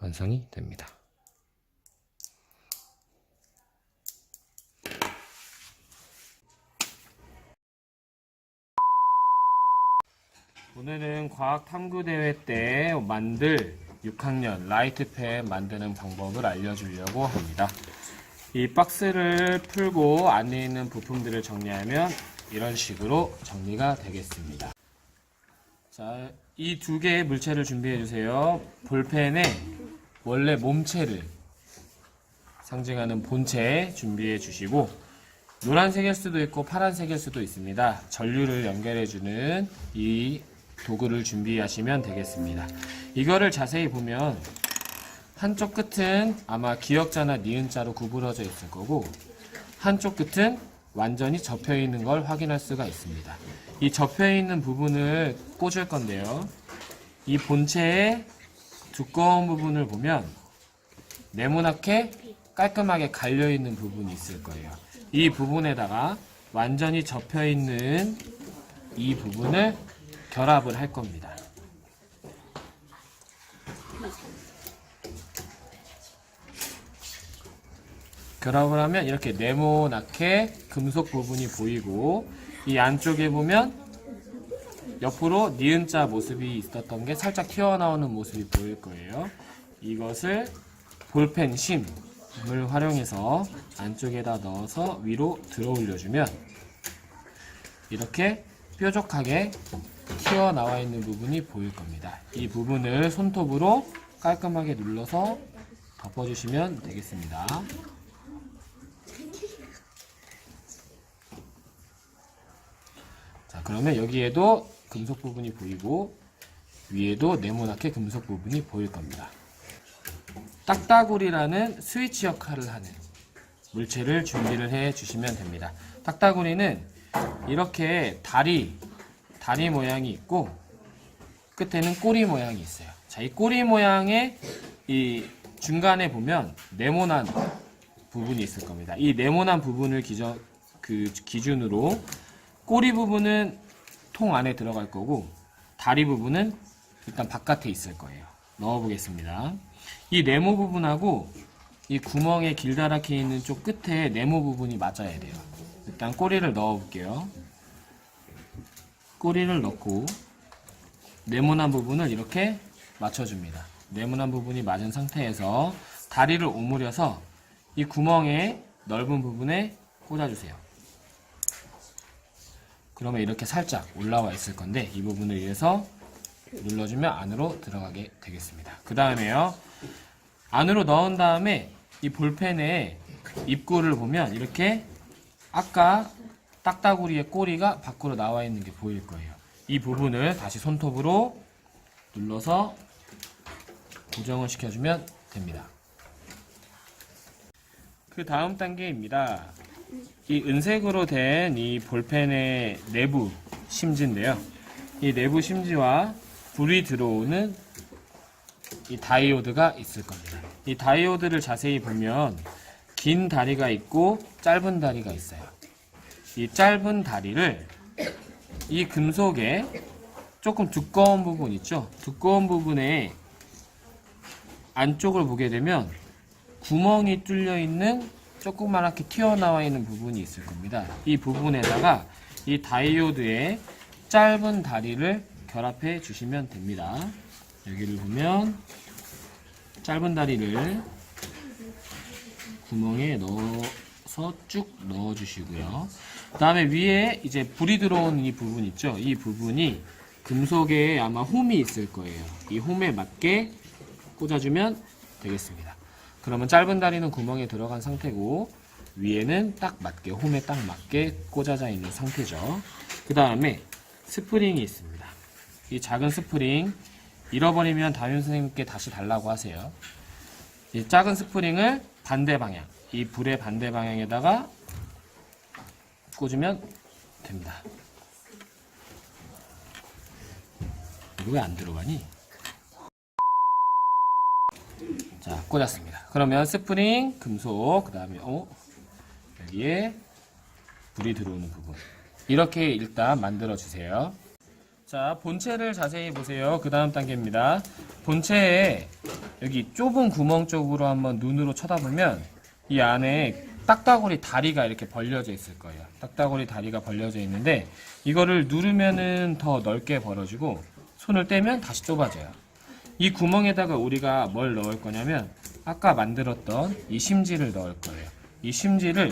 완성이 됩니다. 오늘은 과학탐구대회 때 만들 6학년 라이트팬 만드는 방법을 알려주려고 합니다. 이 박스를 풀고 안에 있는 부품들을 정리하면 이런 식으로 정리가 되겠습니다. 자, 이 두 개의 물체를 준비해 주세요. 볼펜에 원래 몸체를 상징하는 본체 준비해 주시고, 노란색일 수도 있고 파란색일 수도 있습니다. 전류를 연결해 주는 이 도구를 준비하시면 되겠습니다. 이거를 자세히 보면 한쪽 끝은 아마 기역자나 니은자로 구부러져 있을 거고, 한쪽 끝은 완전히 접혀 있는 걸 확인할 수가 있습니다. 이 접혀 있는 부분을 꽂을 건데요. 이 본체의 두꺼운 부분을 보면 네모나게 깔끔하게 갈려 있는 부분이 있을 거예요. 이 부분에다가 완전히 접혀 있는 이 부분을 결합을 할 겁니다. 결합을 하면 이렇게 네모나게 금속 부분이 보이고, 이 안쪽에 보면 옆으로 니은자 모습이 있었던 게 살짝 튀어나오는 모습이 보일 거예요. 이것을 볼펜 심을 활용해서 안쪽에다 넣어서 위로 들어 올려주면 이렇게 뾰족하게 튀어나와 있는 부분이 보일 겁니다. 이 부분을 손톱으로 깔끔하게 눌러서 덮어주시면 되겠습니다. 자, 그러면 여기에도 금속 부분이 보이고 위에도 네모나게 금속 부분이 보일 겁니다. 딱따구리라는 스위치 역할을 하는 물체를 준비를 해 주시면 됩니다. 딱따구리는 이렇게 다리 모양이 있고 끝에는 꼬리 모양이 있어요. 자, 이 꼬리 모양의 이 중간에 보면 네모난 부분이 있을 겁니다. 이 네모난 부분을 기준으로 꼬리 부분은 통 안에 들어갈 거고, 다리 부분은 일단 바깥에 있을 거예요. 넣어 보겠습니다. 이 네모 부분하고 이 구멍에 길다랗게 있는 쪽 끝에 네모 부분이 맞아야 돼요. 일단 꼬리를 넣어 볼게요. 꼬리를 넣고 네모난 부분을 이렇게 맞춰줍니다. 네모난 부분이 맞은 상태에서 다리를 오므려서 이 구멍의 넓은 부분에 꽂아주세요. 그러면 이렇게 살짝 올라와 있을 건데, 이 부분을 위해서 눌러주면 안으로 들어가게 되겠습니다. 그 다음에요, 안으로 넣은 다음에 이 볼펜의 입구를 보면 이렇게 아까 딱따구리의 꼬리가 밖으로 나와 있는 게 보일 거예요. 이 부분을 다시 손톱으로 눌러서 고정을 시켜주면 됩니다. 그 다음 단계입니다. 이 은색으로 된 이 볼펜의 내부 심지인데요. 이 내부 심지와 불이 들어오는 이 다이오드가 있을 겁니다. 이 다이오드를 자세히 보면 긴 다리가 있고 짧은 다리가 있어요. 이 짧은 다리를 이 금속에 조금 두꺼운 부분 있죠? 두꺼운 부분에 안쪽을 보게 되면 구멍이 뚫려 있는 조그맣게 튀어나와 있는 부분이 있을 겁니다. 이 부분에다가 이 다이오드의 짧은 다리를 결합해 주시면 됩니다. 여기를 보면 짧은 다리를 구멍에 넣어서 쭉 넣어 주시고요. 그 다음에 위에 이제 불이 들어오는 이 부분 있죠? 이 부분이 금속에 아마 홈이 있을 거예요. 이 홈에 맞게 꽂아주면 되겠습니다. 그러면 짧은 다리는 구멍에 들어간 상태고 위에는 딱 맞게, 홈에 딱 맞게 꽂아져 있는 상태죠. 그 다음에 스프링이 있습니다. 이 작은 스프링 잃어버리면 담임 선생님께 다시 달라고 하세요. 이 작은 스프링을 반대 방향, 이 불의 반대 방향에다가 꽂으면 됩니다. 이거 왜 안 들어가니? 자, 꽂았습니다. 그러면 스프링, 금속, 그 다음에 여기에 불이 들어오는 부분, 이렇게 일단 만들어 주세요. 자, 본체를 자세히 보세요. 그 다음 단계입니다. 본체에 여기 좁은 구멍 쪽으로 한번 눈으로 쳐다보면 이 안에 딱따구리 다리가 이렇게 벌려져 있을 거예요. 딱따구리 다리가 벌려져 있는데 이거를 누르면은 더 넓게 벌어지고 손을 떼면 다시 좁아져요. 이 구멍에다가 우리가 뭘 넣을 거냐면 아까 만들었던 이 심지를 넣을 거예요. 이 심지를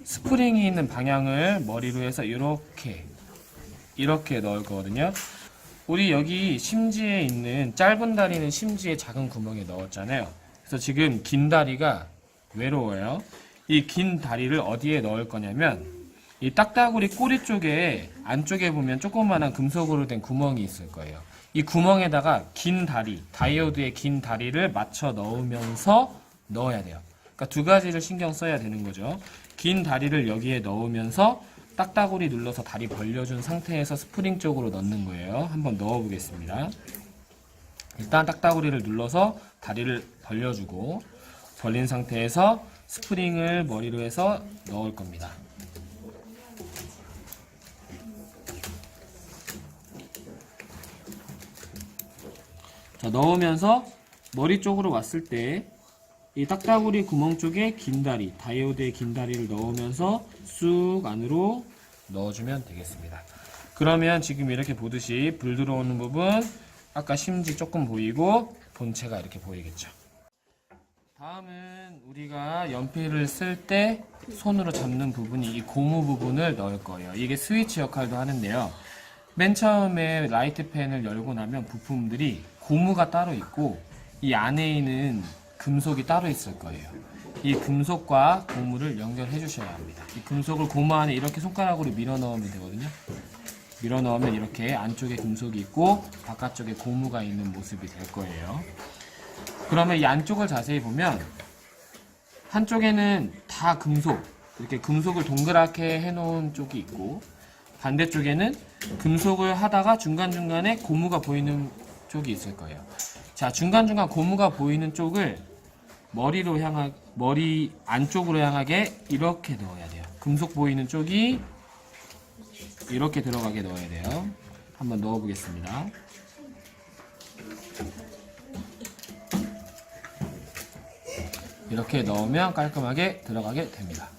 스프링이 있는 방향을 머리로 해서 이렇게 넣을 거거든요. 우리 여기 심지에 있는 짧은 다리는 심지에 작은 구멍에 넣었잖아요. 그래서 지금 긴 다리가 외로워요. 이 긴 다리를 어디에 넣을 거냐면 이 딱따구리 꼬리 쪽에 안쪽에 보면 조그만한 금속으로 된 구멍이 있을 거예요. 이 구멍에다가 긴 다리, 다이오드의 긴 다리를 맞춰 넣으면서 넣어야 돼요. 그러니까 두 가지를 신경 써야 되는 거죠. 긴 다리를 여기에 넣으면서 딱따구리 눌러서 다리 벌려준 상태에서 스프링 쪽으로 넣는 거예요. 한번 넣어 보겠습니다. 일단 딱따구리를 눌러서 다리를 벌려주고 벌린 상태에서 스프링을 머리로 해서 넣을 겁니다. 자, 넣으면서 머리 쪽으로 왔을 때 이 딱따구리 구멍 쪽에 긴 다리, 다이오드의 긴 다리를 넣으면서 쑥 안으로 넣어주면 되겠습니다. 그러면 지금 이렇게 보듯이 불 들어오는 부분, 아까 심지 조금 보이고 본체가 이렇게 보이겠죠. 다음은 우리가 연필을 쓸 때 손으로 잡는 부분이 이 고무 부분을 넣을 거예요. 이게 스위치 역할도 하는데요. 맨 처음에 라이트펜을 열고 나면 부품들이 고무가 따로 있고 이 안에 있는 금속이 따로 있을 거예요. 이 금속과 고무를 연결해 주셔야 합니다. 이 금속을 고무 안에 이렇게 손가락으로 밀어 넣으면 되거든요. 밀어 넣으면 이렇게 안쪽에 금속이 있고 바깥쪽에 고무가 있는 모습이 될 거예요. 그러면 이 안쪽을 자세히 보면 한쪽에는 다 금속, 이렇게 금속을 동그랗게 해놓은 쪽이 있고 반대쪽에는 금속을 하다가 중간중간에 고무가 보이는 쪽이 있을 거예요. 자, 중간중간 고무가 보이는 쪽을 머리 안쪽으로 향하게 이렇게 넣어야 돼요. 금속 보이는 쪽이 이렇게 들어가게 넣어야 돼요. 한번 넣어 보겠습니다. 이렇게 넣으면 깔끔하게 들어가게 됩니다.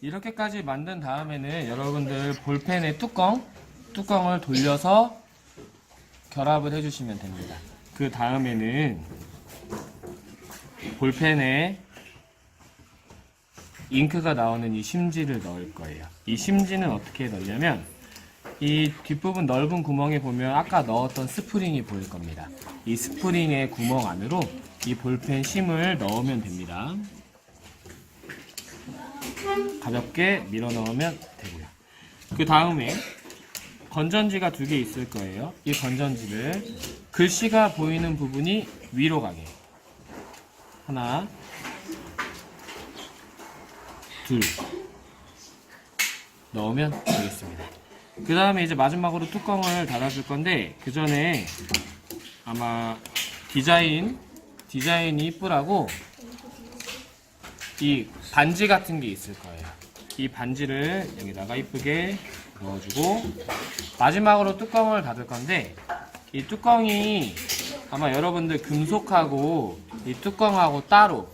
이렇게까지 만든 다음에는 여러분들 볼펜의 뚜껑을 돌려서 결합을 해주시면 됩니다. 그 다음에는 볼펜에 잉크가 나오는 이 심지를 넣을 거예요. 이 심지는 어떻게 넣냐면 이 뒷부분 넓은 구멍에 보면 아까 넣었던 스프링이 보일 겁니다. 이 스프링의 구멍 안으로 이 볼펜 심을 넣으면 됩니다. 가볍게 밀어 넣으면 되고요. 그 다음에 건전지가 2개 있을 거예요. 이 건전지를 글씨가 보이는 부분이 위로 가게 하나, 둘 넣으면 되겠습니다. 그 다음에 이제 마지막으로 뚜껑을 닫아줄 건데 그 전에 아마 디자인이 이쁘라고 이 반지 같은 게 있을 거예요. 이 반지를 여기다가 이쁘게 넣어주고 마지막으로 뚜껑을 닫을 건데 이 뚜껑이 아마 여러분들 금속하고 이 뚜껑하고 따로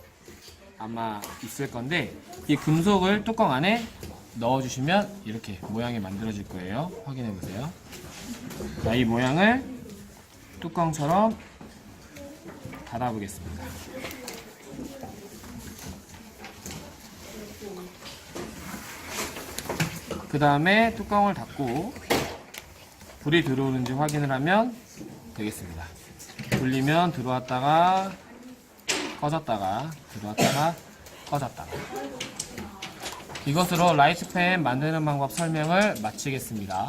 아마 있을 건데 이 금속을 뚜껑 안에 넣어주시면 이렇게 모양이 만들어질 거예요. 확인해 보세요. 자, 이 모양을 뚜껑처럼 닫아 보겠습니다. 그 다음에 뚜껑을 닫고 불이 들어오는지 확인을 하면 되겠습니다. 돌리면 들어왔다가 꺼졌다가 들어왔다가 꺼졌다가. 이것으로 라이트펜 만드는 방법 설명을 마치겠습니다.